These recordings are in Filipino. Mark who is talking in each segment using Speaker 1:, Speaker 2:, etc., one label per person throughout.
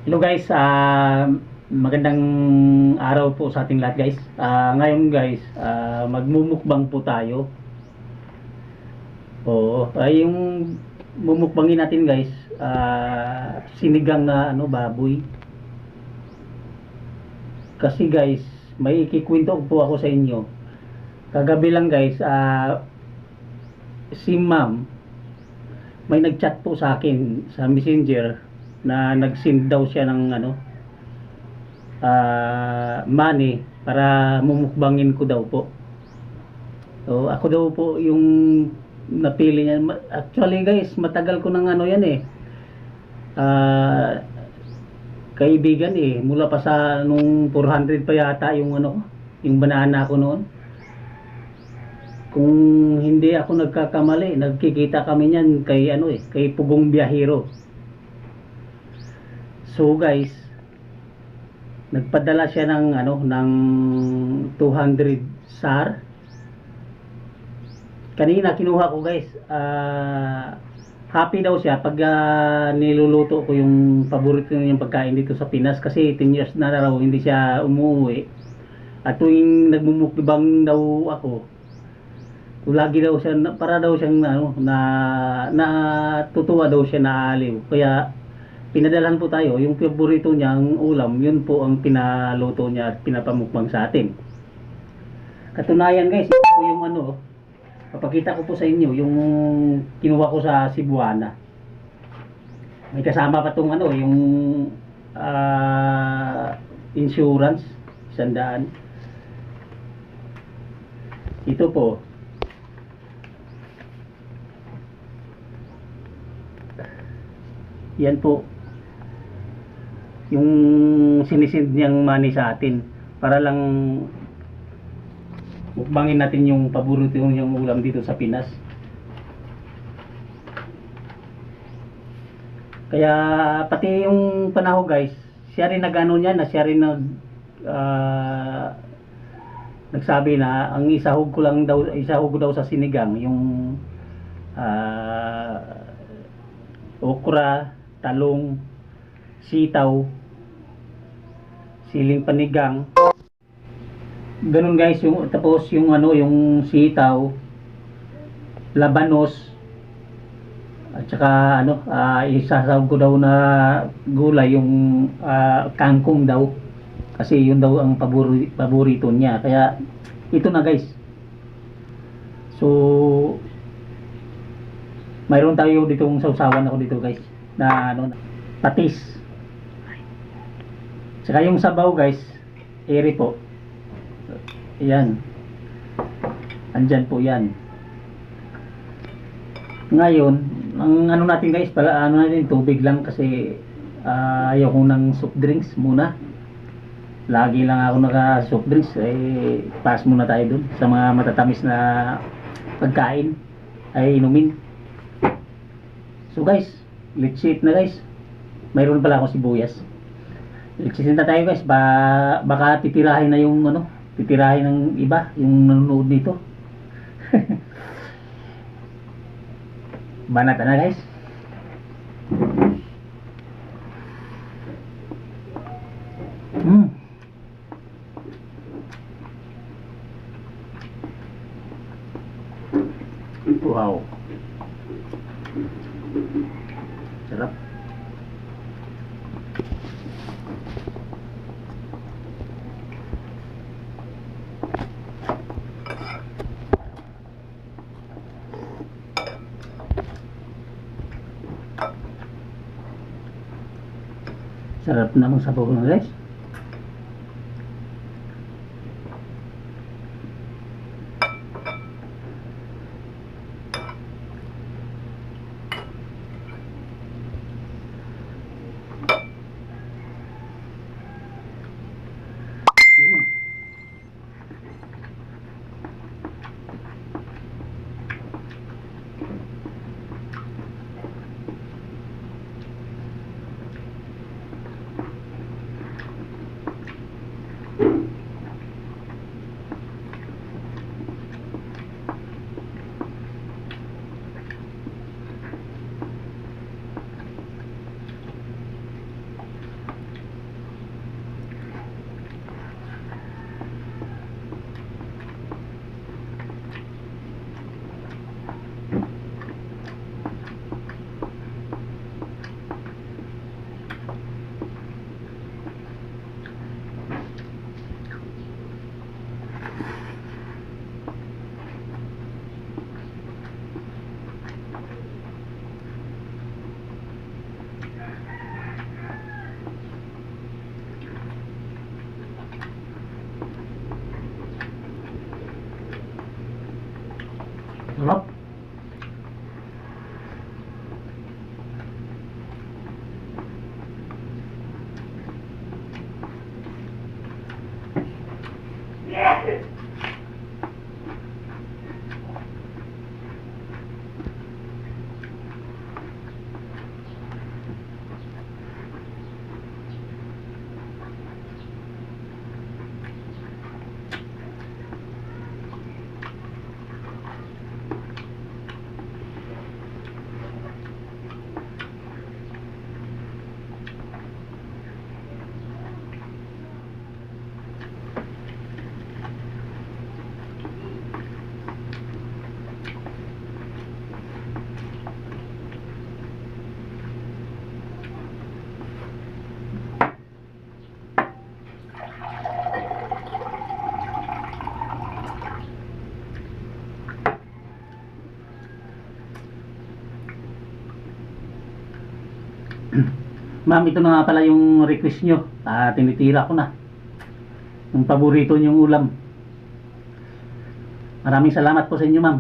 Speaker 1: Hello guys, magandang araw po sa ating lahat guys. Ngayon guys, magmumukbang po tayo. Oo, ay yung mumukbangin natin guys, sinigang na baboy. Kasi guys, may ikikwento po ako sa inyo. Kagabi lang guys, si ma'am, may nagchat po sa akin sa messenger na nag-send daw siya ng money para mumukbangin ko daw po. So, ako daw po yung napili niya. Actually guys, matagal ko nang yan kaibigan mula pa sa nung 400 pa yata yung yung banana ko noon. Kung hindi ako nagkakamali, nagkikita kami niyan kay kay Pugong Biyahero. So guys, nagpadala siya ng ng 200 SAR. Kanina kinuha ko guys. Happy daw siya pag niluluto ko yung paborito niyang pagkain dito sa Pinas kasi 10 years na raw hindi siya umuwi. At tuwing nagmumukbang daw ako, lagi daw siya para daw siyang natutuwa daw siya, naaliw. Kaya pinadalhan po tayo yung paborito niyang ulam, yun po ang pinaluto niya at pinapamukbang sa atin. Katunayan guys, ito po yung papakita ko po sa inyo yung kinuha ko sa Cebuana. May kasama pa tong yung insurance 100. Ito po yan po yung sinisend niyang money sa atin para lang mukbangin natin yung paborito niyang ulam dito sa Pinas. Kaya pati yung panahon guys, siya rin nagano niya na siya rin nagsabi na ang isahog daw sa sinigang yung okra, talong, sitaw, siling panigang. Ganun guys, yung tapos yung yung sitaw, labanos, at saka isasawag ko daw na gulay yung kangkong daw kasi yun daw ang paborito niya. Kaya ito na guys. So mayroon tayo ditong sausawan ako dito guys na patis. Saka yung sabaw guys, eri po. Ayan. Andyan po yan. Ngayon, ang natin guys, pala natin tubig lang kasi ayaw ko ng soft drinks muna. Lagi lang ako naka soft drinks, pass muna tayo dun sa mga matatamis na pagkain ay inumin. So guys, let's eat na guys. Mayroon pala ako sibuyas. Let's eat na tayo guys. Baka titirahin na yung titirahin ng iba yung nanonood nito. Banata na guys. Wow, sarap. Sarap namang sabaw na guys. Sarap. Ma'am, ito na nga pala yung request nyo. Tinitira ko na. Yung paborito nyong ulam. Maraming salamat po sa inyo, ma'am.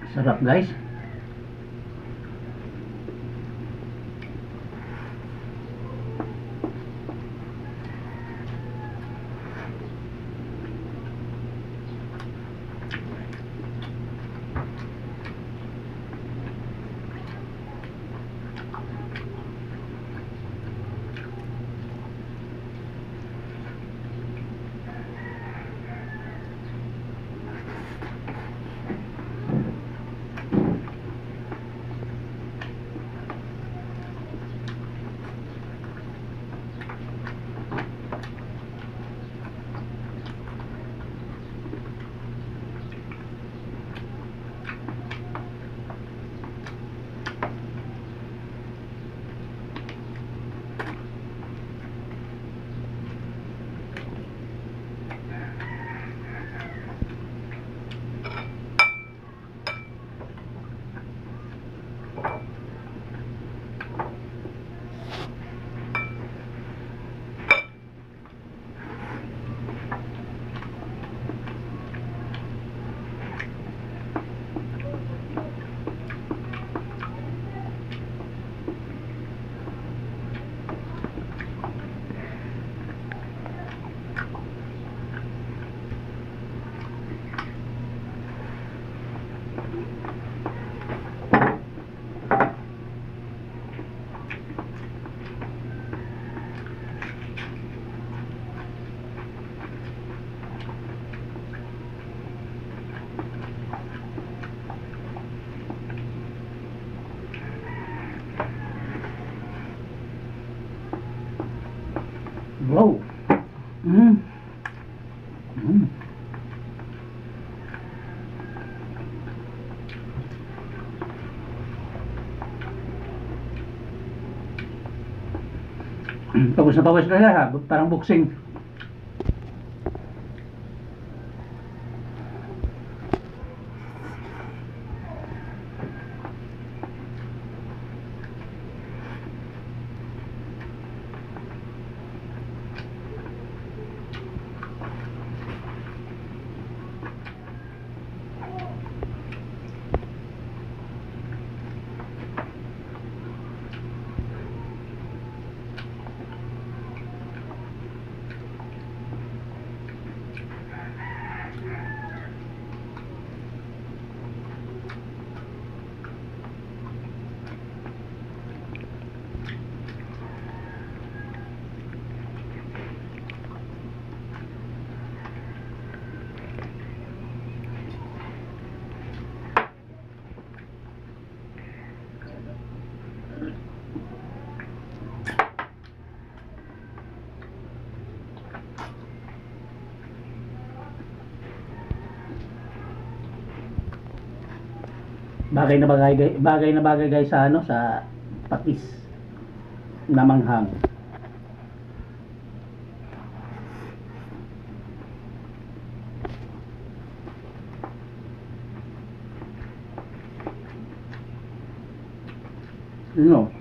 Speaker 1: Sarap, guys. Wow. Mm. Mm. Pawis na pawis na siya, parang boxing. bagay na bagay guys sa ano, sa patis na manghang. No.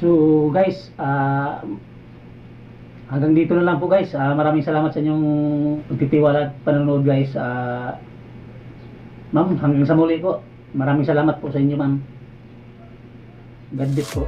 Speaker 1: So guys, hanggang dito na lang po guys. Maraming salamat sa inyong pagtitiwala at panonood guys. Ma'am, hanggang sa muli po. Maraming salamat po sa inyo ma'am. God bless po.